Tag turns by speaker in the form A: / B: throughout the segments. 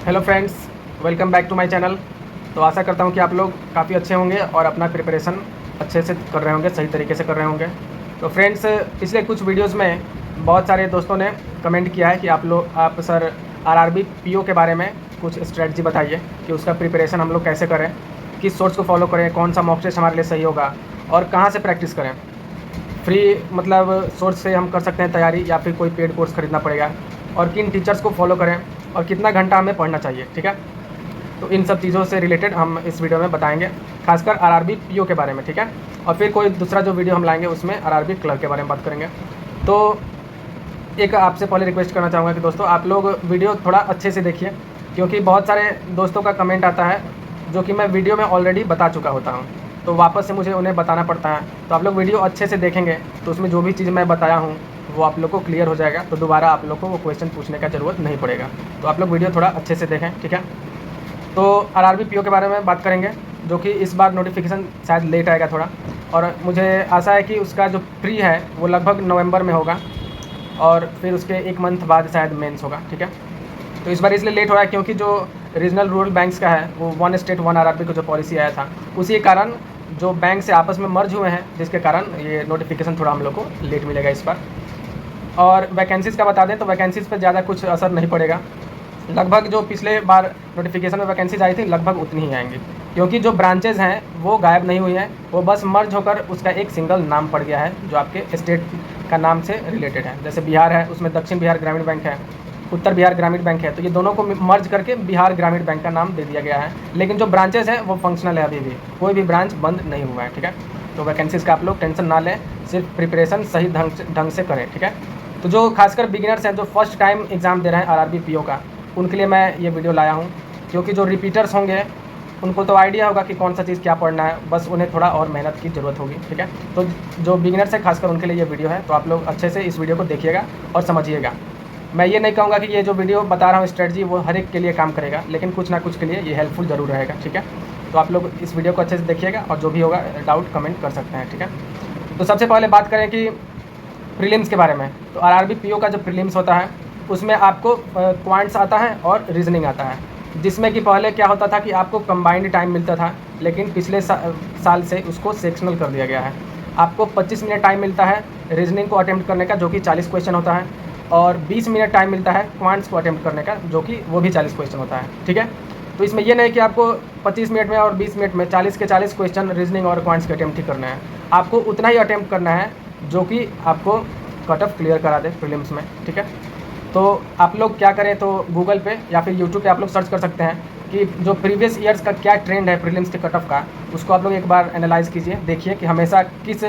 A: Hello friends, welcome back to my channel. तो आशा करता हूँ कि आप लोग काफ़ी अच्छे होंगे और अपना प्रिपरेशन अच्छे से कर रहे होंगे, सही तरीके से कर रहे होंगे। तो फ्रेंड्स, पिछले कुछ वीडियोस में बहुत सारे दोस्तों ने कमेंट किया है कि आप सर आरआरबी पीओ के बारे में कुछ स्ट्रेटजी बताइए कि उसका प्रिपरेशन हम लोग कैसे करें, किस सोर्स को फॉलो करें, कौन सा मॉक टेस्ट हमारे लिए सही होगा और कहाँ से प्रैक्टिस करें। फ्री मतलब सोर्स से हम कर सकते हैं तैयारी या फिर कोई पेड कोर्स ख़रीदना पड़ेगा, और किन टीचर्स को फॉलो करें और कितना घंटा हमें पढ़ना चाहिए। ठीक है, तो इन सब चीज़ों से रिलेटेड हम इस वीडियो में बताएंगे, खासकर आरआरबी पीओ के बारे में। ठीक है, और फिर कोई दूसरा जो वीडियो हम लाएंगे उसमें आरआरबी क्लर्क के बारे में बात करेंगे। तो एक आपसे पहले रिक्वेस्ट करना चाहूँगा कि दोस्तों आप लोग वीडियो थोड़ा अच्छे से देखिए, क्योंकि बहुत सारे दोस्तों का कमेंट आता है जो कि मैं वीडियो में ऑलरेडी बता चुका होता हूँ, तो वापस से मुझे उन्हें बताना पड़ता है। तो आप लोग वीडियो अच्छे से देखेंगे तो उसमें जो भी चीज़ मैं बताया हूँ वो आप लोग को क्लियर हो जाएगा, तो दोबारा आप लोग को वो क्वेश्चन पूछने का ज़रूरत नहीं पड़ेगा। तो आप लोग वीडियो थोड़ा अच्छे से देखें, ठीक है। तो आरआरबी पीओ के बारे में बात करेंगे, जो कि इस बार नोटिफिकेशन शायद लेट आएगा थोड़ा, और मुझे आशा है कि उसका जो प्री है वो लगभग नवंबर में होगा और फिर उसके एक मंथ बाद शायद मेंस होगा। ठीक है, तो इस बार इसलिए लेट हो रहा है क्योंकि जो रीजनल रूरल बैंक्स का है वो वन स्टेट वन आरआरबी का जो पॉलिसी आया था उसी के कारण जो बैंक से आपस में मर्ज हुए हैं, जिसके कारण ये नोटिफिकेशन थोड़ा हम लोग को लेट मिलेगा इस बार। और वैकेंसीज़ का बता दें तो वैकेंसीज़ पर ज़्यादा कुछ असर नहीं पड़ेगा, लगभग जो पिछले बार नोटिफिकेशन में वैकेंसीज आई थी लगभग उतनी ही आएंगी, क्योंकि जो ब्रांचेज़ हैं वो गायब नहीं हुई हैं, वो बस मर्ज होकर उसका एक सिंगल नाम पड़ गया है जो आपके स्टेट का नाम से रिलेटेड है। जैसे बिहार है, उसमें दक्षिण बिहार ग्रामीण बैंक है, उत्तर बिहार ग्रामीण बैंक है, तो ये दोनों को मर्ज करके बिहार ग्रामीण बैंक का नाम दे दिया गया है। लेकिन जो ब्रांचेज़ हैं वो फंक्शनल है, अभी भी कोई भी ब्रांच बंद नहीं हुआ है। ठीक है, तो वैकेंसीज़ का आप लोग टेंशन ना लें, सिर्फ प्रिपरेशन सही ढंग से करें। ठीक है, तो जो खासकर बिगिनर्स हैं जो फर्स्ट टाइम एग्ज़ाम दे रहे हैं आरआरबी पीओ का, उनके लिए मैं ये वीडियो लाया हूँ, क्योंकि जो रिपीटर्स होंगे उनको तो आइडिया होगा कि कौन सा चीज़ क्या पढ़ना है, बस उन्हें थोड़ा और मेहनत की ज़रूरत होगी। ठीक है, तो जो बिगिनर्स है खासकर उनके लिए ये वीडियो है, तो आप लोग अच्छे से इस वीडियो को देखिएगा और समझिएगा। मैं ये नहीं कहूँगा कि ये जो वीडियो बता रहा हूँ स्ट्रेटजी वो हर एक के लिए काम करेगा, लेकिन कुछ ना कुछ के लिए ये हेल्पफुल ज़रूर रहेगा। ठीक है, तो आप लोग इस वीडियो को अच्छे से देखिएगा और जो भी होगा डाउट कमेंट कर सकते हैं। ठीक है, तो सबसे पहले बात करें कि प्रीलिम्स के बारे में। तो आरआरबी पीओ का जो प्रीलिम्स होता है उसमें आपको क्वांट्स आता है और रीजनिंग आता है, जिसमें कि पहले क्या होता था कि आपको कंबाइंड टाइम मिलता था, लेकिन पिछले साल से उसको सेक्शनल कर दिया गया है। आपको 25 मिनट टाइम मिलता है रीजनिंग को अटेम्प्ट करने का, जो कि 40 क्वेश्चन होता है, और 20 मिनट टाइम मिलता है क्वांट्स को अटेम्प्ट करने का, जो कि वो भी 40 क्वेश्चन होता है। ठीक है, तो इसमें यह नहीं कि आपको 25 मिनट में और 20 मिनट में 40 के 40 क्वेश्चन रीजनिंग और क्वांट्स के अटेम्प्ट ही करना है, आपको उतना ही अटेम्प्ट करना है जो कि आपको कट ऑफ क्लियर करा दे प्रीलिम्स में। ठीक है, तो आप लोग क्या करें, तो गूगल पे या फिर यूट्यूब पे आप लोग सर्च कर सकते हैं कि जो प्रीवियस ईयर्स का क्या ट्रेंड है प्रीलिम्स के कट ऑफ का, उसको आप लोग एक बार एनालाइज़ कीजिए, देखिए कि हमेशा किस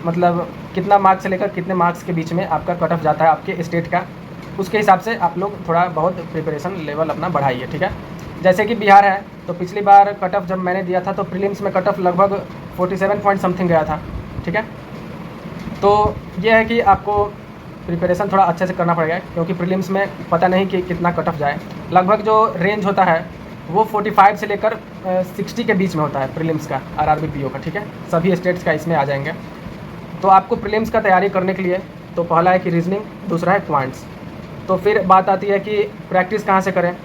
A: मतलब कितना मार्क्स से लेकर कितने मार्क्स के बीच में आपका कट ऑफ जाता है आपके स्टेट का। उसके हिसाब से आप लोग थोड़ा बहुत प्रिपरेशन लेवल अपना बढ़ाइए। ठीक है, जैसे कि बिहार है, तो पिछली बार कट ऑफ जब मैंने दिया था तो प्रीलिम्स में कट ऑफ लगभग 47 पॉइंट समथिंग गया था। ठीक है, तो ये है कि आपको प्रिपरेशन थोड़ा अच्छे से करना पड़ेगा, क्योंकि प्रीलिम्स में पता नहीं कि कितना कट ऑफ जाए। लगभग जो रेंज होता है वो 45 से लेकर 60 के बीच में होता है प्रीलिम्स का आरआरबी पीओ का। ठीक है, सभी स्टेट्स का इसमें आ जाएंगे। तो आपको प्रीलिम्स का तैयारी करने के लिए तो पहला है कि रीजनिंग, दूसरा है क्वांट्स। तो फिर बात आती है कि प्रैक्टिस कहाँ से करें,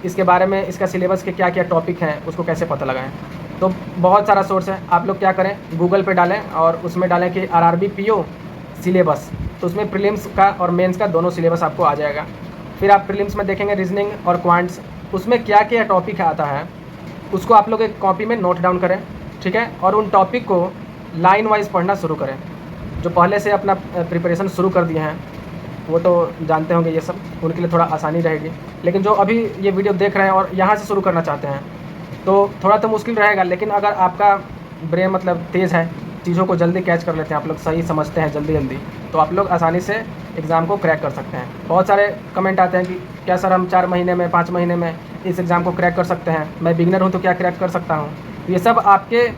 A: इसके बारे में, इसका सिलेबस के क्या क्या टॉपिक हैं उसको कैसे पता लगाएं। तो बहुत सारा सोर्स है, आप लोग क्या करें, गूगल पे डालें और उसमें डालें कि आरआरबी पीओ सिलेबस, तो उसमें प्रीलिम्स का और मेंस का दोनों सिलेबस आपको आ जाएगा। फिर आप प्रीलिम्स में देखेंगे रीजनिंग और क्वांट्स, उसमें क्या क्या टॉपिक आता है उसको आप लोग एक कॉपी में नोट डाउन करें। ठीक है, और उन टॉपिक को लाइन वाइज पढ़ना शुरू करें। जो पहले से अपना प्रिपरेशन शुरू कर दिए हैं वो तो जानते होंगे ये सब, उनके लिए थोड़ा आसानी रहेगी, लेकिन जो अभी ये वीडियो देख रहे हैं और यहाँ से शुरू करना चाहते हैं तो थोड़ा तो मुश्किल रहेगा, लेकिन अगर आपका ब्रेन मतलब तेज़ है, चीज़ों को जल्दी कैच कर लेते हैं, आप लोग सही समझते हैं जल्दी जल्दी, तो आप लोग आसानी से एग्ज़ाम को क्रैक कर सकते हैं। बहुत सारे कमेंट आते हैं कि क्या सर हम 4 महीने में 5 महीने में इस एग्ज़ाम को क्रैक कर सकते हैं, मैं बिगिनर हूँ तो क्या क्रैक कर सकता हूँ। ये सब आपके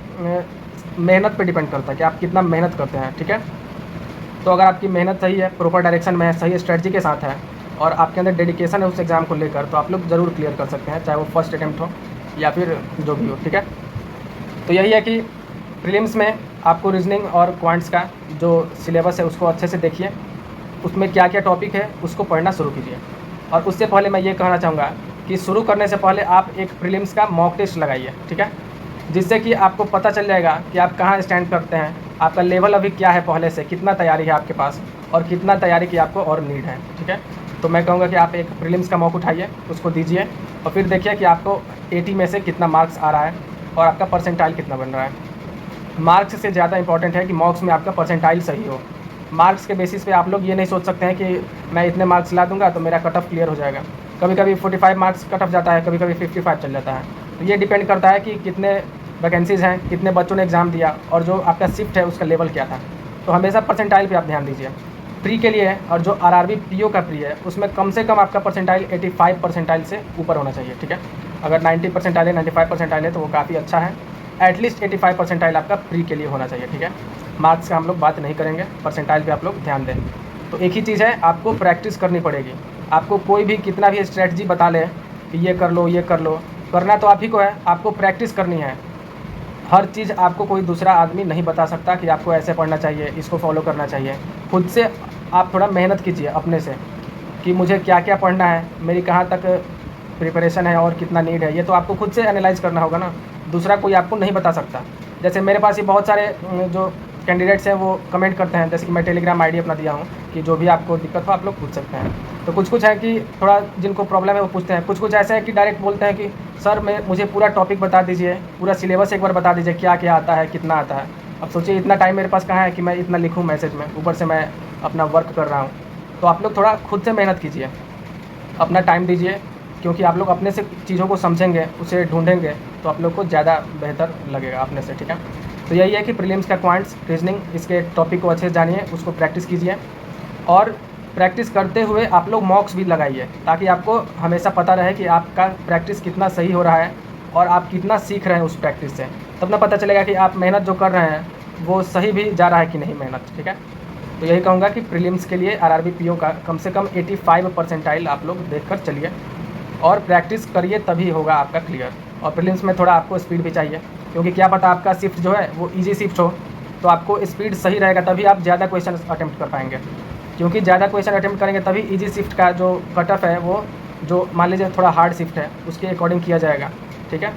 A: मेहनत पे डिपेंड करता है कि आप कितना मेहनत करते हैं। ठीक है, तो अगर आपकी मेहनत सही है, प्रॉपर डायरेक्शन में है, सही स्ट्रेटजी के साथ है और आपके अंदर डेडिकेशन है उस एग्ज़ाम को लेकर, तो आप लोग ज़रूर क्लियर कर सकते हैं, चाहे वो फर्स्ट अटैम्प्ट हो या फिर जो भी हो। ठीक है, तो यही है कि प्रीलिम्स में आपको रीजनिंग और क्वांट्स का जो सिलेबस है उसको अच्छे से देखिए, उसमें क्या क्या टॉपिक है उसको पढ़ना शुरू कीजिए। और उससे पहले मैं ये कहना चाहूँगा कि शुरू करने से पहले आप एक प्रीलिम्स का मॉक टेस्ट लगाइए, ठीक है, जिससे कि आपको पता चल जाएगा कि आप कहाँ स्टैंड करते हैं, आपका लेवल अभी क्या है, पहले से कितना तैयारी है आपके पास और कितना तैयारी की आपको और नीड है, ठीक है। तो मैं कहूँगा कि आप एक प्रीलिम्स का मॉक उठाइए, उसको दीजिए और फिर देखिए कि आपको 80 में से कितना मार्क्स आ रहा है और आपका परसेंटाइल कितना बन रहा है। मार्क्स से ज़्यादा इंपॉर्टेंट है कि मॉक्स में आपका परसेंटाइल सही हो। मार्क्स के बेसिस पे आप लोग ये नहीं सोच सकते हैं कि मैं इतने मार्क्स ला दूंगा तो मेरा कट ऑफ क्लियर हो जाएगा। कभी कभी 45 मार्क्स कट ऑफ जाता है, कभी कभी 55 चल जाता है। तो ये डिपेंड करता है कि कितने वैकेंसीज़ हैं, कितने बच्चों ने एग्ज़ाम दिया और जो आपका शिफ्ट है उसका लेवल क्या था। तो हमेशा परसेंटाइल पे आप ध्यान दीजिए। प्री के लिए और जो आरआरबी पीओ का प्री है उसमें कम से कम आपका परसेंटाइल 85 परसेंटाइल से ऊपर होना चाहिए, ठीक है। अगर 90 परसेंटाइल है, 95 परसेंटाइल है तो वो काफ़ी अच्छा है। एटलीस्ट 85 परसेंटाइल आपका प्री के लिए होना चाहिए, ठीक है। मार्क्स का हम लोग बात नहीं करेंगे, परसेंटाइल पे आप लोग ध्यान दें। तो एक ही चीज़ है, आपको प्रैक्टिस करनी पड़ेगी। आपको कोई भी कितना भी स्ट्रेटजी बता ले कि ये कर लो ये कर लो, करना तो आप ही को है, आपको प्रैक्टिस करनी है। हर चीज़ आपको कोई दूसरा आदमी नहीं बता सकता कि आपको ऐसे पढ़ना चाहिए, इसको फॉलो करना चाहिए। खुद से आप थोड़ा मेहनत कीजिए अपने से कि मुझे क्या क्या पढ़ना है, मेरी कहाँ तक प्रिपरेशन है और कितना नीड है, ये तो आपको खुद से एनालाइज़ करना होगा ना। दूसरा कोई आपको नहीं बता सकता। जैसे मेरे पास ही बहुत सारे जो कैंडिडेट्स हैं वो कमेंट करते हैं, जैसे कि मैं टेलीग्राम आईडी अपना दिया हूँ कि जो भी आपको दिक्कत हो आप लोग पूछ सकते हैं। तो कुछ है कि थोड़ा जिनको प्रॉब्लम है वो पूछते हैं, कुछ ऐसे है कि डायरेक्ट बोलते हैं कि सर मुझे पूरा टॉपिक बता दीजिए, पूरा सिलेबस एक बार बता दीजिए, क्या क्या आता है, कितना आता है। अब सोचिए इतना टाइम मेरे पास कहाँ है कि मैं इतना लिखूँ मैसेज में, ऊपर से मैं अपना वर्क कर रहा हूँ। तो आप लोग थोड़ा खुद से मेहनत कीजिए, अपना टाइम दीजिए, क्योंकि आप लोग अपने से चीज़ों को समझेंगे, उसे ढूंढेंगे तो आप लोग को ज़्यादा बेहतर लगेगा अपने से, ठीक है। तो यही है कि प्रीलिम्स का क्वांट्स रीजनिंग, इसके टॉपिक को अच्छे से जानिए, उसको प्रैक्टिस कीजिए और प्रैक्टिस करते हुए आप लोग मॉक्स भी लगाइए, ताकि आपको हमेशा पता रहे कि आपका प्रैक्टिस कितना सही हो रहा है और आप कितना सीख रहे हैं उस प्रैक्टिस से। तब ना पता चलेगा कि आप मेहनत जो कर रहे हैं वो सही भी जा रहा है कि नहीं मेहनत, ठीक है। तो यही कहूँगा कि प्रीलिम्स के लिए आरआरबी पीओ का कम से कम 85 परसेंटाइल आप लोग देखकर चलिए और प्रैक्टिस करिए, तभी होगा आपका क्लियर। और प्रीलिम्स में थोड़ा आपको स्पीड भी चाहिए, क्योंकि क्या पता आपका शिफ्ट जो है वो इजी शिफ्ट हो, तो आपको स्पीड सही रहेगा, तभी आप ज़्यादा क्वेश्चन अटैम्प्ट कर पाएंगे। क्योंकि ज़्यादा क्वेश्चन अटैम्प्ट करेंगे तभी इजी शिफ्ट का जो कट ऑफ है वो जो मान लीजिए थोड़ा हार्ड शिफ्ट है उसके अकॉर्डिंग किया जाएगा, ठीक है।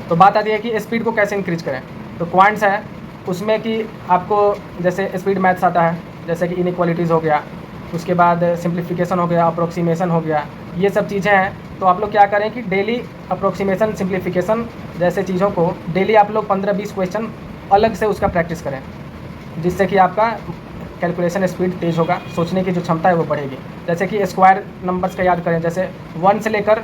A: तो बात आती है कि स्पीड को कैसे इंक्रीज करें। तो क्वांट्स है उसमें कि आपको जैसे स्पीड मैथ्स आता है, जैसे कि इनइक्वालिटीज़ हो गया, उसके बाद सिंप्लीफिकेशन हो गया, अप्रोक्सीमेशन हो गया, ये सब चीज़ें हैं। तो आप लोग क्या करें कि डेली अप्रोक्सीमेशन, सिंप्लीफिकेशन जैसे चीज़ों को डेली आप लोग 15-20 क्वेश्चन अलग से उसका प्रैक्टिस करें, जिससे कि आपका कैलकुलेशन स्पीड तेज़ होगा, सोचने की जो क्षमता है वो बढ़ेगी। जैसे कि स्क्वायर नंबर्स का याद करें, जैसे 1 से लेकर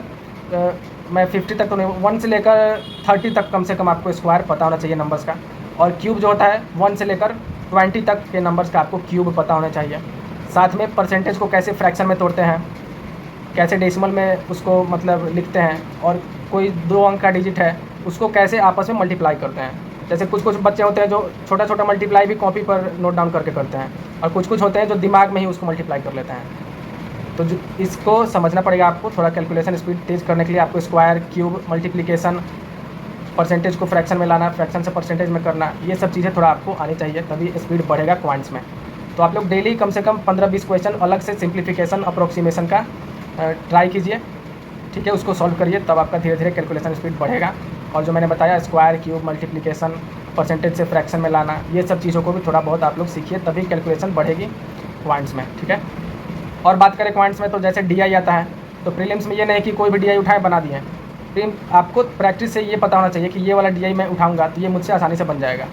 A: मैं 50 तक तो नहीं, 1 से लेकर 30 तक कम से कम आपको स्क्वायर पता होना चाहिए नंबर्स का। और क्यूब जो होता है 1 से लेकर 20 तक के नंबर्स का आपको क्यूब पता होना चाहिए। साथ में परसेंटेज को कैसे फ्रैक्शन में तोड़ते हैं, कैसे डेसिमल में उसको मतलब लिखते हैं, और कोई 2 अंक का डिजिट है उसको कैसे आपस में मल्टीप्लाई करते हैं। जैसे कुछ बच्चे होते हैं जो छोटा छोटा मल्टीप्लाई भी कॉपी पर नोट डाउन करके करते हैं, और कुछ होते हैं जो दिमाग में ही उसको मल्टीप्लाई कर लेते हैं। तो जो इसको समझना पड़ेगा आपको, थोड़ा कैलकुलेशन स्पीड तेज़ करने के लिए आपको स्क्वायर, क्यूब, मल्टीप्लिकेशन, परसेंटेज को फ्रैक्शन में लाना, फ्रैक्शन से परसेंटेज में करना, ये सब चीज़ें थोड़ा आपको आनी चाहिए, तभी स्पीड बढ़ेगा क्वांट्स में। तो आप लोग डेली कम से कम 15-20 क्वेश्चन अलग से सिंप्लीफिकेशन, अप्रोक्सीमेशन का ट्राई कीजिए, ठीक है, उसको सॉल्व करिए, तब आपका धीरे धीरे कैलकुलेशन स्पीड बढ़ेगा। और जो मैंने बताया स्क्वायर, क्यूब, मल्टीप्लिकेशन, परसेंटेज से फ्रैक्शन में लाना, ये सब चीज़ों को भी थोड़ा बहुत आप लोग सीखिए, तभी कैलकुलेशन बढ़ेगी क्वांट्स में, ठीक है। और बात करें क्वांट्स में तो जैसे डीआई आता है, तो प्रीलिम्स में ये नहीं कि कोई भी डीआई उठाए बना दिए। आपको प्रैक्टिस से ये पता होना चाहिए कि ये वाला डीआई मैं उठाऊंगा तो ये मुझसे आसानी से बन जाएगा,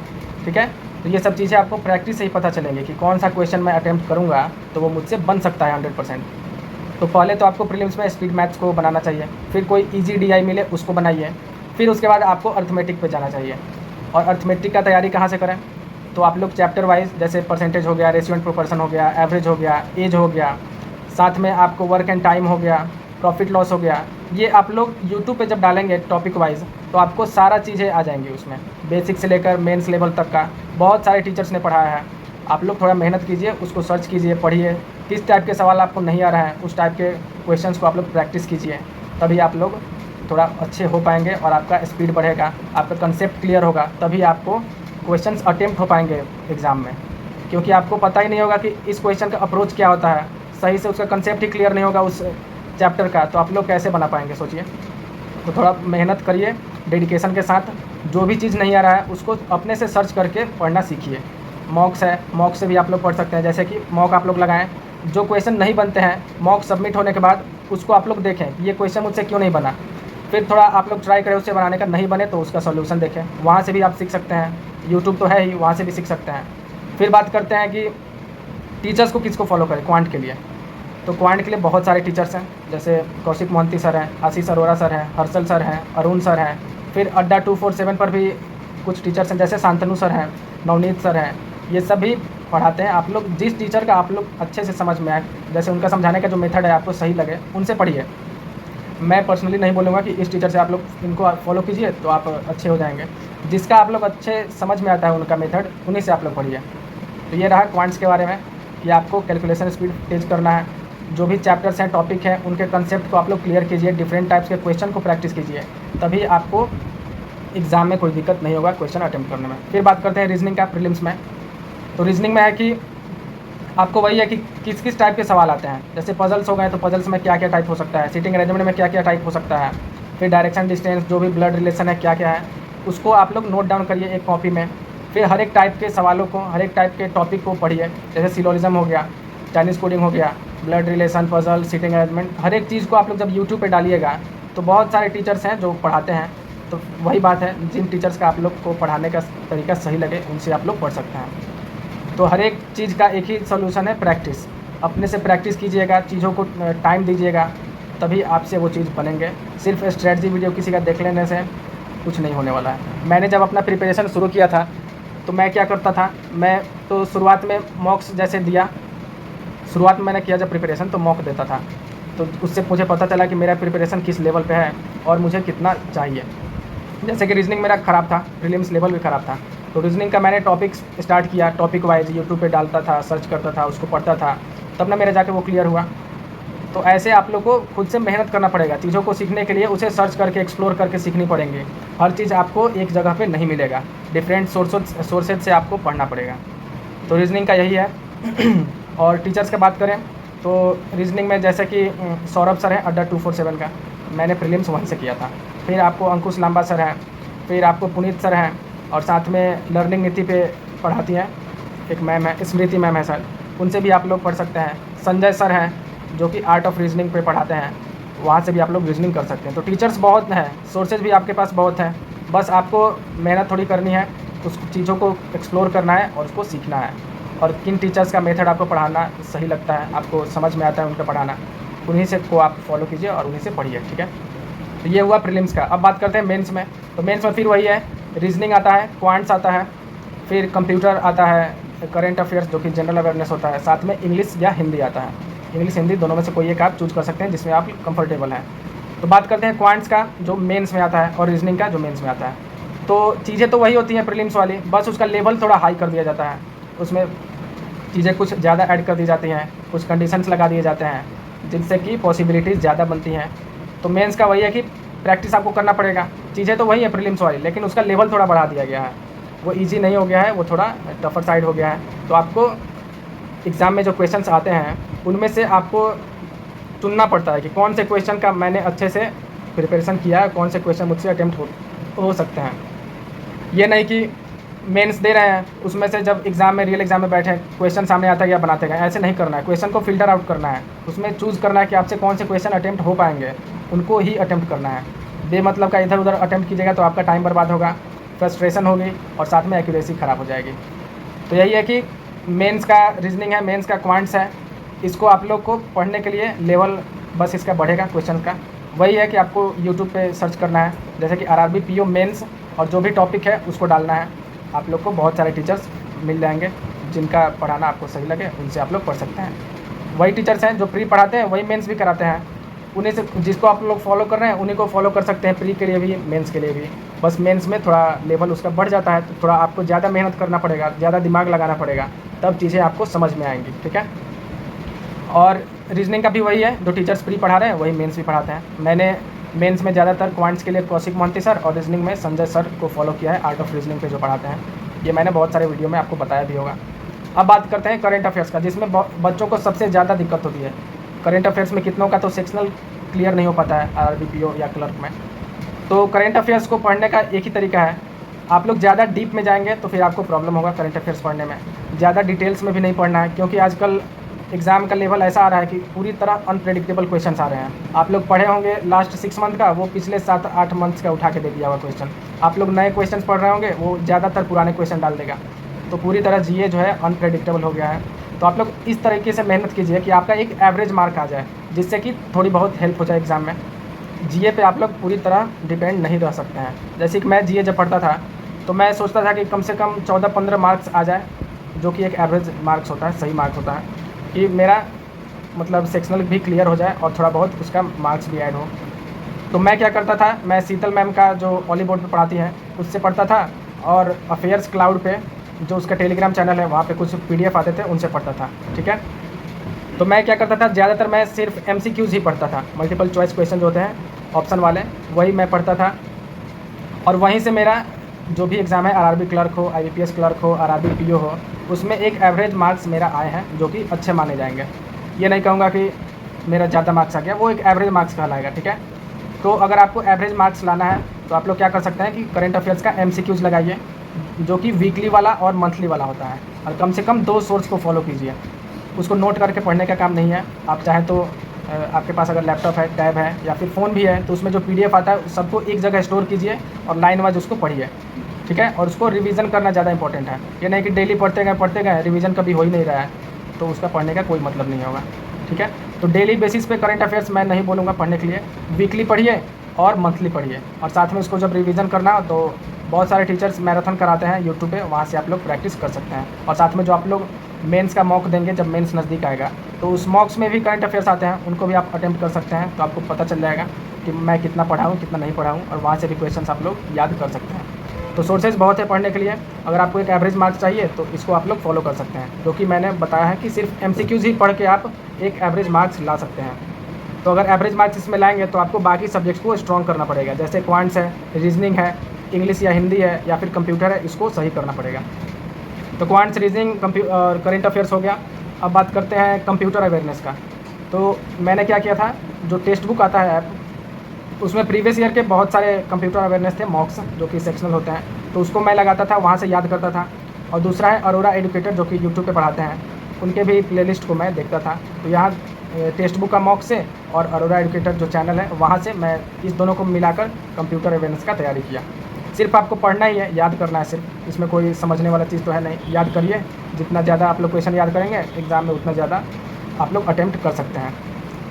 A: ठीक है। तो ये सब चीज़ें आपको प्रैक्टिस से ही पता चलेंगी कि कौन सा क्वेश्चन मैं अटैम्प्ट करूँगा तो वो मुझसे बन सकता है 100%। तो पहले तो आपको प्रीलिम्स में स्पीड मैथ्स को बनाना चाहिए, फिर कोई ईजी डीआई मिले उसको बनाइए, फिर उसके बाद आपको अर्थमेटिक पे जाना चाहिए। और अर्थमेटिक का तैयारी कहाँ से करें, तो आप लोग चैप्टर वाइज, जैसे परसेंटेज हो गया, रेशियो एंड प्रोपोर्शन हो गया, एवरेज हो गया, एज हो गया, साथ में आपको वर्क एंड टाइम हो गया, प्रॉफिट लॉस हो गया, ये आप लोग यूट्यूब पे जब डालेंगे टॉपिक वाइज तो आपको सारा चीज़ें आ जाएंगी उसमें, बेसिक से लेकर मेंस लेवल तक का बहुत सारे टीचर्स ने पढ़ाया है। आप लोग थोड़ा मेहनत कीजिए, उसको सर्च कीजिए, पढ़िए, किस टाइप के सवाल आपको नहीं आ रहा है उस टाइप के क्वेश्चंस को आप लोग प्रैक्टिस कीजिए, तभी आप लोग थोड़ा अच्छे हो पाएंगे और आपका स्पीड बढ़ेगा, आपका कंसेप्ट क्लियर होगा, तभी आपको क्वेश्चंस अटेम्प्ट हो पाएंगे एग्ज़ाम में। क्योंकि आपको पता ही नहीं होगा कि इस क्वेश्चन का अप्रोच क्या होता है, सही से उसका कंसेप्ट ही क्लियर नहीं होगा उस चैप्टर का, तो आप लोग कैसे बना पाएंगे सोचिए। तो थोड़ा मेहनत करिए डेडिकेशन के साथ। जो भी चीज़ नहीं आ रहा है उसको अपने से सर्च करके पढ़ना सीखिए। मॉक्स है, मॉक से भी आप लोग पढ़ सकते हैं। जैसे कि मॉक आप लोग लगाएं, जो क्वेश्चन नहीं बनते हैं मॉक सबमिट होने के बाद उसको आप लोग देखें कि ये क्वेश्चन मुझसे क्यों नहीं बना। फिर थोड़ा आप लोग ट्राई करें उससे बनाने का, नहीं बने तो उसका सॉल्यूशन देखें, वहाँ से भी आप सीख सकते हैं। यूट्यूब तो है ही, वहाँ से भी सीख सकते हैं। फिर बात करते हैं कि टीचर्स को किसको फॉलो करें क्वांट के लिए। तो क्वांट के लिए बहुत सारे टीचर्स हैं, जैसे कौशिक मोहंती सर हैं, आशीष अरोड़ा सर हैं, हर्षल सर हैं, अरुण सर हैं। फिर अड्डा 247 पर भी कुछ टीचर्स हैं, जैसे शांतनु सर हैं, नवनीत सर हैं। ये सभी पढ़ाते हैं। आप लोग जिस टीचर का आप लोग अच्छे से समझ में आए, जैसे उनका समझाने का जो मेथड है आपको सही लगे, उनसे पढ़िए। मैं पर्सनली नहीं बोलूँगा कि इस टीचर से आप लोग इनको फॉलो कीजिए तो आप अच्छे हो जाएंगे। जिसका आप लोग अच्छे समझ में आता है उनका मेथड, उन्हीं से आप लोग पढ़िए। तो ये रहा क्वांट्स के बारे में कि आपको कैलकुलेशन स्पीड तेज करना है। जो भी चैप्टर्स हैं, टॉपिक हैं, उनके कंसेप्ट को आप लोग क्लियर कीजिए, डिफरेंट टाइप्स के क्वेश्चन को प्रैक्टिस कीजिए, तभी आपको एग्ज़ाम में कोई दिक्कत नहीं होगा क्वेश्चन अटेम्प्ट करने में। फिर बात करते हैं रीजनिंग का, प्रीलिम्स में। तो रीजनिंग में है कि आपको वही है कि किस किस टाइप के सवाल आते हैं। जैसे पजल्स हो गए तो पजल्स में क्या क्या टाइप हो सकता है, सीटिंग अरेंजमेंट में क्या क्या टाइप हो सकता है, फिर डायरेक्शन डिस्टेंस, जो भी ब्लड रिलेशन है क्या क्या है, उसको आप लोग नोट डाउन करिए एक कॉपी में। फिर हर एक टाइप के सवालों को, हर एक टाइप के टॉपिक को पढ़िए। जैसे सिलोजिज्म हो गया, चाइनीज़ कोडिंग हो गया, blood relation, puzzle, seating arrangement, हर एक चीज़ को आप लोग जब यूट्यूब पे डालिएगा तो बहुत सारे टीचर्स हैं जो पढ़ाते हैं। तो वही बात है, जिन टीचर्स का आप लोग को पढ़ाने का तरीका सही लगे उनसे आप लोग पढ़ सकते हैं। तो हर एक चीज़ का एक ही सोल्यूशन है, प्रैक्टिस। अपने से प्रैक्टिस कीजिएगा, चीज़ों को टाइम दीजिएगा, तभी आपसे वो चीज़ बनेंगे। सिर्फ स्ट्रेटजी वीडियो किसी का देख लेने से कुछ नहीं होने वाला है। मैंने जब अपना प्रिपरेशन शुरू किया था तो मैं क्या करता था, मैं तो शुरुआत में मॉक्स जैसे दिया, शुरुआत में मैंने किया जब प्रिपरेशन तो मॉक देता था, तो उससे मुझे पता चला कि मेरा प्रिपरेशन किस लेवल पे है और मुझे कितना चाहिए। जैसे कि रीजनिंग मेरा ख़राब था, प्रीलिम्स लेवल भी ख़राब था, तो रीजनिंग का मैंने टॉपिक्स स्टार्ट किया, टॉपिक वाइज यूट्यूब पे डालता था, सर्च करता था, उसको पढ़ता था, तब ना मेरा जाके वो क्लियर हुआ। तो ऐसे आप लोग को खुद से मेहनत करना पड़ेगा चीज़ों को सीखने के लिए, उसे सर्च करके एक्सप्लोर करके सीखनी पड़ेंगे। हर चीज़ आपको एक जगह पे नहीं मिलेगा, डिफरेंट सोर्सेज से आपको पढ़ना पड़ेगा। तो रीजनिंग का यही है। और टीचर्स की बात करें तो रीजनिंग में जैसे कि सौरभ सर हैं अड्डा 247 का, मैंने प्रीलिम्स वहीं से किया था। फिर आपको अंकुश लांबा सर हैं, फिर आपको पुनीत सर हैं, और साथ में लर्निंग नीति पे पढ़ाती हैं एक मैम है, स्मृति मैम है सर, उनसे भी आप लोग पढ़ सकते हैं। संजय सर हैं जो कि आर्ट ऑफ रीजनिंग पे पढ़ाते हैं, वहाँ से भी आप लोग रीजनिंग कर सकते हैं। तो टीचर्स बहुत हैं, सोर्सेज भी आपके पास बहुत हैं, बस आपको मेहनत थोड़ी करनी है, उस चीज़ों को एक्सप्लोर करना है और उसको सीखना है। और किन टीचर्स का मेथड आपको पढ़ाना सही लगता है, आपको समझ में आता है उनका पढ़ाना, उन्हीं से को आप फॉलो कीजिए और उन्हीं से पढ़िए, ठीक है। तो ये हुआ प्रीलिम्स का। अब बात करते हैं मेंस में। तो मेंस में फिर वही है, रीजनिंग आता है, क्वांट्स आता है, फिर कंप्यूटर आता है, करेंट अफेयर्स जो कि जनरल अवेयरनेस होता है, साथ में इंग्लिश या हिंदी आता है। इंग्लिश हिंदी दोनों में से कोई एक आप चूज कर सकते हैं जिसमें आप कंफर्टेबल हैं। तो बात करते हैं क्वांट्स का जो मेंस में आता है और रीजनिंग का जो मेंस में आता है। तो चीज़ें तो वही होती हैं प्रीलिम्स वाली, बस उसका लेवल थोड़ा हाई कर दिया जाता है, उसमें चीज़ें कुछ ज़्यादा ऐड कर दी जाती हैं, कुछ कंडीशंस लगा दिए जाते हैं जिनसे कि पॉसिबिलिटीज़ ज़्यादा बनती हैं। तो मेंस का वही है कि प्रैक्टिस आपको करना पड़ेगा, चीज़ें तो वही है प्रीलिम्स वाली, लेकिन उसका लेवल थोड़ा बढ़ा दिया गया है, वो इजी नहीं हो गया है, वो थोड़ा टफर साइड हो गया है। तो आपको एग्ज़ाम में जो क्वेश्चंस आते हैं उनमें से आपको चुनना पड़ता है कि कौन से क्वेश्चन का मैंने अच्छे से प्रिपरेशन किया है, कौन से क्वेश्चन मुझसे अटेम्प्ट हो सकते हैं। ये नहीं कि मेंस दे रहे हैं, उसमें से जब एग्ज़ाम में रियल एग्ज़ाम में बैठे क्वेश्चन सामने आता गया बनाते गए, ऐसे नहीं करना है। क्वेश्चन को फ़िल्टर आउट करना है, उसमें चूज़ करना है कि आपसे कौन से क्वेश्चन अटेम्प्ट हो पाएंगे, उनको ही अटेम्प्ट करना है। बेमतलब का इधर उधर अटेम्प्ट कीजिएगा तो आपका टाइम बर्बाद होगा, फ्रस्ट्रेशन होगी और साथ में एक्यूरेसी ख़राब हो जाएगी। तो यही है कि मेंस का रीजनिंग है, मेंस का क्वांट्स है, इसको आप लोग को पढ़ने के लिए लेवल बस इसका बढ़ेगा क्वेश्चन का। वही है कि आपको यूट्यूब पे सर्च करना है, जैसे कि आरआरबी पीओ मेंस, और जो भी टॉपिक है उसको डालना है। आप लोग को बहुत सारे टीचर्स मिल जाएंगे जिनका पढ़ाना आपको सही लगे, उनसे आप लोग पढ़ सकते हैं। वही टीचर्स हैं जो प्री पढ़ाते हैं, वही मेंस भी कराते हैं, उन्हीं से जिसको आप लोग फॉलो कर रहे हैं उन्हीं को फॉलो कर सकते हैं, प्री के लिए भी मेंस के लिए भी। बस मेंस में थोड़ा लेवल उसका बढ़ जाता है, तो थोड़ा आपको ज़्यादा मेहनत करना पड़ेगा, ज़्यादा दिमाग लगाना पड़ेगा, तब चीज़ें आपको समझ में आएंगी, ठीक है। और रीजनिंग का भी वही है, जो टीचर्स प्री पढ़ा रहे हैं वही मेंस भी पढ़ाते हैं। मैंने मेंस में ज़्यादातर क्वांट्स के लिए कौशिक मोहंती सर और रीजनिंग में संजय सर को फॉलो किया है, आर्ट ऑफ रीजनिंग पे जो पढ़ाते हैं। ये मैंने बहुत सारे वीडियो में आपको बताया भी होगा। अब बात करते हैं करेंट अफेयर्स का, जिसमें बच्चों को सबसे ज़्यादा दिक्कत होती है। करेंट अफेयर्स में कितनों का तो सेक्शनल क्लियर नहीं हो पाता है आरआरबी पीओ या क्लर्क में। तो करेंट अफेयर्स को पढ़ने का एक ही तरीका है, आप लोग ज़्यादा डीप में जाएंगे तो फिर आपको प्रॉब्लम होगा करेंट अफेयर्स पढ़ने में। ज़्यादा डिटेल्स में भी नहीं पढ़ना है, क्योंकि आजकल एग्ज़ाम का लेवल ऐसा आ रहा है कि पूरी तरह अनप्रेडिक्टेबल क्वेश्चंस आ रहे हैं। आप लोग पढ़े होंगे लास्ट 6 मंथ का, वो पिछले 7-8 मंथ्स का उठा के दे दिया हुआ क्वेश्चन। आप लोग नए क्वेश्चन पढ़ रहे होंगे, वो ज़्यादातर पुराने क्वेश्चन डाल देगा। तो पूरी तरह जीए जो है अनप्रेडिक्टेबल हो गया है। तो आप लोग इस तरीके से मेहनत कीजिए कि आपका एक एवरेज मार्क आ जाए, जिससे कि थोड़ी बहुत हेल्प हो जाए एग्ज़ाम में। जीए पे आप लोग पूरी तरह डिपेंड नहीं रह सकते हैं। जैसे कि मैं जीए जब पढ़ता था तो मैं सोचता था कि कम से कम 14-15 मार्क्स आ जाए, जो कि एक एवरेज मार्क्स होता है, सही मार्क्स होता है, कि मेरा मतलब सेक्शनल भी क्लियर हो जाए और थोड़ा बहुत उसका मार्क्स भी ऐड हो। तो मैं क्या करता था, मैं शीतल मैम का जो ऑली बोर्ड पे पढ़ाती हैं उससे पढ़ता था, और अफेयर्स क्लाउड पे जो उसका टेलीग्राम चैनल है वहाँ पे कुछ पीडीएफ आते थे, उनसे पढ़ता था। ठीक है, तो मैं क्या करता था, ज़्यादातर मैं सिर्फ एमसीक्यूज़ ही पढ़ता था, मल्टीपल चॉइस क्वेश्चन जो होते हैं ऑप्शन वाले, वही मैं पढ़ता था। और वहीं से मेरा जो भी एग्ज़ाम है, आरआरबी क्लर्क हो, आईबीपीएस क्लर्क हो, आरआरबी पीओ हो, उसमें एक एवरेज मार्क्स मेरा आए हैं जो कि अच्छे माने जाएंगे। ये नहीं कहूँगा कि मेरा ज़्यादा मार्क्स आ गया, वो एक एवरेज मार्क्स कहलाएगा। ठीक है, तो अगर आपको एवरेज मार्क्स लाना है तो आप लोग क्या कर सकते हैं कि करेंट अफेयर्स का एमसीक्यूज़ लगाइए, जो कि वीकली वाला और मंथली वाला होता है, और कम से कम 2 सोर्स को फॉलो कीजिए। उसको नोट करके पढ़ने का काम नहीं है। आप चाहें तो आपके पास अगर लैपटॉप है, टैब है या फिर फ़ोन भी है, तो उसमें जो पीडीएफ आता है सबको एक जगह स्टोर कीजिए और लाइन वाइज उसको पढ़िए। ठीक है, और उसको रिवीजन करना ज़्यादा इंपॉर्टेंट है। ये नहीं कि डेली पढ़ते गए रिवीजन कभी हो ही नहीं रहा है, तो उसका पढ़ने का कोई मतलब नहीं होगा। ठीक है, तो डेली बेसिस पे करंट अफेयर्स मैं नहीं बोलूँगा पढ़ने के लिए, वीकली पढ़िए और मंथली पढ़िए, और साथ में उसको जब रिवीजन करना हो तो बहुत सारे टीचर्स मैराथन कराते हैं यूट्यूब पे, वहाँ से आप लोग प्रैक्टिस कर सकते हैं। और साथ में जो आप लोग मेंस का मॉक देंगे, जब मेंस नज़दीक आएगा तो उस मॉक्स में भी करंट अफेयर्स आते हैं, उनको भी आप अटेम्प्ट कर सकते हैं। तो आपको पता चल जाएगा कि मैं कितना पढ़ा हूँ, कितना नहीं पढ़ा हूँ, और वहाँ से भी क्वेश्चन आप लोग याद कर सकते हैं। तो सोर्सेज बहुत है पढ़ने के लिए। अगर आपको एक एवरेज मार्क्स चाहिए तो इसको आप लोग फॉलो कर सकते हैं, जो कि मैंने बताया है कि सिर्फ एमसीक्यूज़ ही पढ़ के आप एक एवरेज मार्क्स ला सकते हैं। तो अगर एवरेज मार्क्स इसमें लाएंगे तो आपको बाकी सब्जेक्ट्स को स्ट्रॉन्ग करना पड़ेगा, जैसे क्वांट्स है, रीजनिंग है, इंग्लिश या हिंदी है, या फिर कंप्यूटर है, इसको सही करना पड़ेगा। तो क्वांट्स, रीजनिंग और करेंट अफेयर्स हो गया। अब बात करते हैं कंप्यूटर अवेयरनेस का। तो मैंने क्या किया था, जो टेक्स्ट बुक आता है ऐप, उसमें प्रीवियस ईयर के बहुत सारे कंप्यूटर अवेयरनेस थे, मॉक्स जो कि सेक्शनल होते हैं, तो उसको मैं लगाता था, वहाँ से याद करता था। और दूसरा है अरोरा एजुकेटर, जो कि यूट्यूब पे पढ़ाते हैं, उनके भी प्लेलिस्ट को मैं देखता था। तो यहाँ टेक्स्ट बुक का मॉक से और अरोरा एजुकेटर जो चैनल है वहाँ से मैं इस दोनों को मिलाकर कंप्यूटर अवेयरनेस का तैयारी किया। सिर्फ आपको पढ़ना ही है, याद करना है सिर्फ, इसमें कोई समझने वाला चीज़ तो है नहीं। याद करिए, जितना ज़्यादा आप लोग क्वेश्चन याद करेंगे एग्ज़ाम में, उतना ज़्यादा आप लोग अटेम्प्ट कर सकते हैं।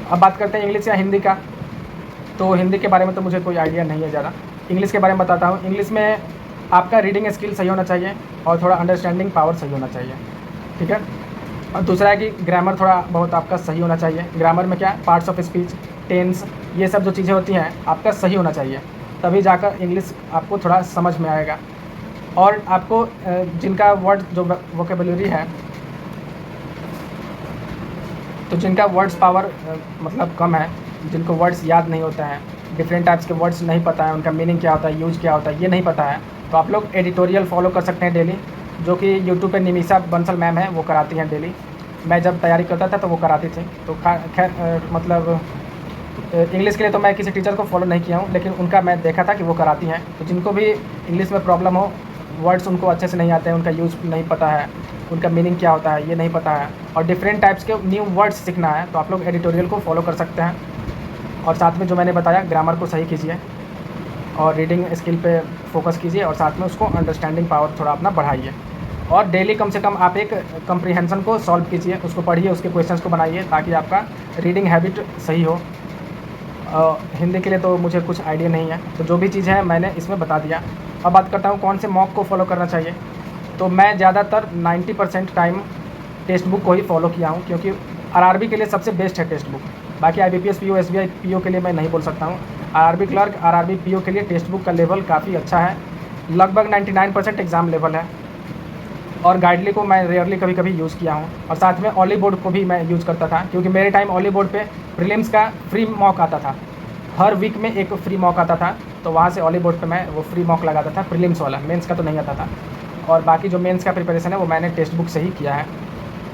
A: अब बात करते हैं इंग्लिश या हिंदी का। तो हिंदी के बारे में तो मुझे कोई आइडिया नहीं है ज़्यादा, इंग्लिश के बारे में बताता हूँ। इंग्लिश में आपका रीडिंग स्किल सही होना चाहिए और थोड़ा अंडरस्टैंडिंग पावर सही होना चाहिए। ठीक है, और दूसरा है कि ग्रामर थोड़ा बहुत आपका सही होना चाहिए। ग्रामर में क्या, पार्ट्स ऑफ स्पीच, टेंस, ये सब जो चीज़ें होती हैं आपका सही होना चाहिए, तभी जाकर इंग्लिश आपको थोड़ा समझ में आएगा। और आपको जिनका वर्ड जो वोकेबुलरी है, तो जिनका वर्ड्स पावर मतलब कम है, जिनको वर्ड्स याद नहीं होता है, डिफरेंट टाइप्स के वर्ड्स नहीं पता है, उनका मीनिंग क्या होता है, यूज क्या होता है, ये नहीं पता है, तो आप लोग एडिटोरियल फॉलो कर सकते हैं डेली, जो कि यूट्यूब पे निमिषा बंसल मैम है, वो कराती हैं डेली। मैं जब तैयारी करता था तो वो कराती थी। तो खैर मतलब इंग्लिश के लिए तो मैं किसी टीचर को फॉलो नहीं किया हूँ, लेकिन उनका मैं देखा था कि वो कराती हैं। तो जिनको भी इंग्लिश में प्रॉब्लम हो, वर्ड्स उनको अच्छे से नहीं आते हैं, उनका यूज़ नहीं पता है, उनका मीनिंग क्या होता है ये नहीं पता है, और डिफरेंट टाइप्स के न्यू वर्ड्स सीखना है, तो आप लोग एडिटोरियल को फॉलो कर सकते हैं। और साथ में जो मैंने बताया, ग्रामर को सही कीजिए और रीडिंग स्किल पे फोकस कीजिए, और साथ में उसको अंडरस्टैंडिंग पावर थोड़ा अपना बढ़ाइए। और डेली कम से कम आप एक कंप्रीहेंशन को सॉल्व कीजिए, उसको पढ़िए, उसके क्वेश्चंस को बनाइए, ताकि आपका रीडिंग हैबिट सही हो। हिंदी के लिए तो मुझे कुछ आइडिया नहीं है, तो जो भी चीज़ है मैंने इसमें बता दिया। अब बात करता हूँ कौन से मॉक को फॉलो करना चाहिए। तो मैं ज़्यादातर 90% टाइम टेक्स्ट बुक को ही फॉलो किया हूँ, क्योंकि आरआरबी के लिए सबसे बेस्ट है टेक्स्ट बुक। बाकी आईबीपीएस पीओ, एसबीआई पीओ के लिए मैं नहीं बोल सकता हूँ। आरआरबी क्लर्क, आरआरबी पीओ के लिए टेक्स्ट बुक का लेवल काफ़ी अच्छा है, लगभग 99% एग्ज़ाम लेवल है। और गाइडली को मैं रेयरली कभी कभी यूज़ किया हूँ, और साथ में ऑली बोर्ड को भी मैं यूज़ करता था, क्योंकि मेरे टाइम ऑली बोर्ड पे प्रीलिम्स का फ्री मॉक आता था, हर वीक में एक फ्री मॉक आता था, तो वहाँ से ऑली बोर्ड पे मैं वो फ्री मॉक लगाता था, प्रीलिम्स वाला, मेंस का तो नहीं आता था। और बाकी जो मेंस का प्रिपरेशन है वो मैंने टेक्स्ट बुक से ही किया है।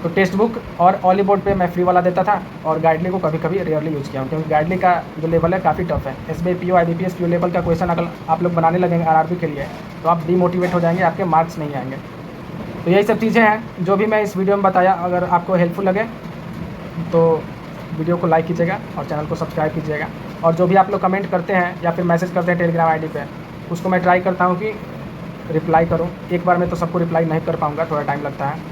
A: तो टेक्स्ट बुक और ऑली बोर्ड पे मैं फ्री वाला देता था, और गाइडली को कभी कभी रेयरली यूज़ किया हूँ, क्योंकि गाइडली का जो लेवल है काफ़ी टफ है। SBI PO IBPS PO level का क्वेश्चन अगर आप लोग बनाने लगेंगे RRB के लिए तो आप डीमोटिवेट हो जाएंगे, आपके मार्क्स नहीं आएंगे। तो यही सब चीज़ें हैं जो भी मैं इस वीडियो में बताया। अगर आपको हेल्पफुल लगे तो वीडियो को लाइक कीजिएगा और चैनल को सब्सक्राइब कीजिएगा। और जो भी आप लोग कमेंट करते हैं या फिर मैसेज करते हैं टेलीग्राम ID पे, उसको मैं ट्राई करता हूँ कि रिप्लाई करूँ। एक बार में तो सबको रिप्लाई नहीं कर पाऊँगा, थोड़ा टाइम लगता है।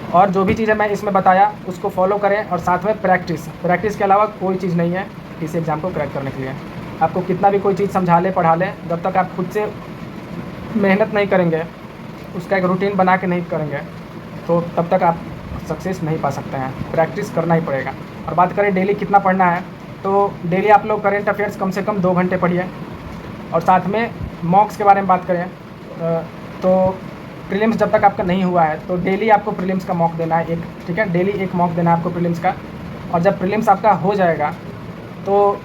A: और जो भी चीज़ें मैं इसमें बताया उसको फॉलो करें, और साथ में प्रैक्टिस के अलावा कोई चीज़ नहीं है किसी एग्ज़ाम को क्रैक करने के लिए। आपको कितना भी कोई चीज़ समझा ले पढ़ा ले, जब तक आप खुद से मेहनत नहीं करेंगे, उसका एक रूटीन बना के नहीं करेंगे, तो तब तक आप सक्सेस नहीं पा सकते हैं। प्रैक्टिस करना ही पड़ेगा। और बात करें डेली कितना पढ़ना है, तो डेली आप लोग करेंट अफेयर्स कम से कम 2 घंटे पढ़िए। और साथ में मॉक्स के बारे में बात करें तो प्रीलिम्स जब तक आपका नहीं हुआ है तो डेली आपको प्रीलिम्स का मॉक देना है एक, ठीक है, डेली एक मॉक देना है आपको प्रीलिम्स का। और जब प्रीलिम्स आपका हो जाएगा तो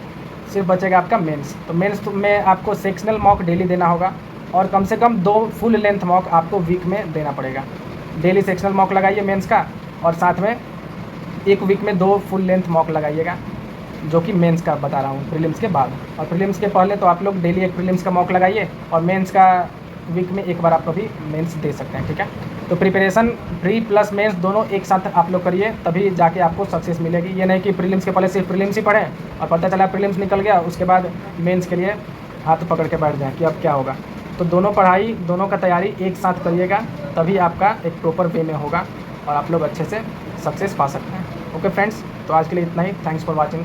A: सिर्फ बचेगा आपका मेंस। तो मेंस में आपको सेक्शनल मॉक डेली देना होगा, और कम से कम 2 फुल लेंथ मॉक आपको वीक में देना पड़ेगा। डेली सेक्शनल मॉक लगाइए मेंस का, और साथ में एक वीक में 2 फुल लेंथ मॉक लगाइएगा, जो कि मेंस का बता रहा हूँ प्रीलिम्स के बाद। और प्रीलिम्स के पहले तो आप लोग डेली एक प्रीलिम्स का मॉक लगाइए, और मेंस का वीक में एक बार आप कभी मेंस दे सकते हैं, ठीक है। तो प्रिपरेशन प्री प्लस मेंस दोनों एक साथ आप लोग करिए, तभी जाके आपको सक्सेस मिलेगी। ये नहीं कि प्रीलिम्स के पहले सिर्फ प्रीलिम्स ही पढ़ें और पता चला प्रीलिम्स निकल गया, उसके बाद मेंस के लिए हाथ पकड़ के बैठ जाएँ कि अब क्या होगा। तो दोनों पढ़ाई, दोनों का तैयारी एक साथ करिएगा, तभी आपका एक प्रॉपर वे में होगा और आप लोग अच्छे से सक्सेस पा सकते हैं। ओके फ्रेंड्स, तो आज के लिए इतना ही। Thanks for watching.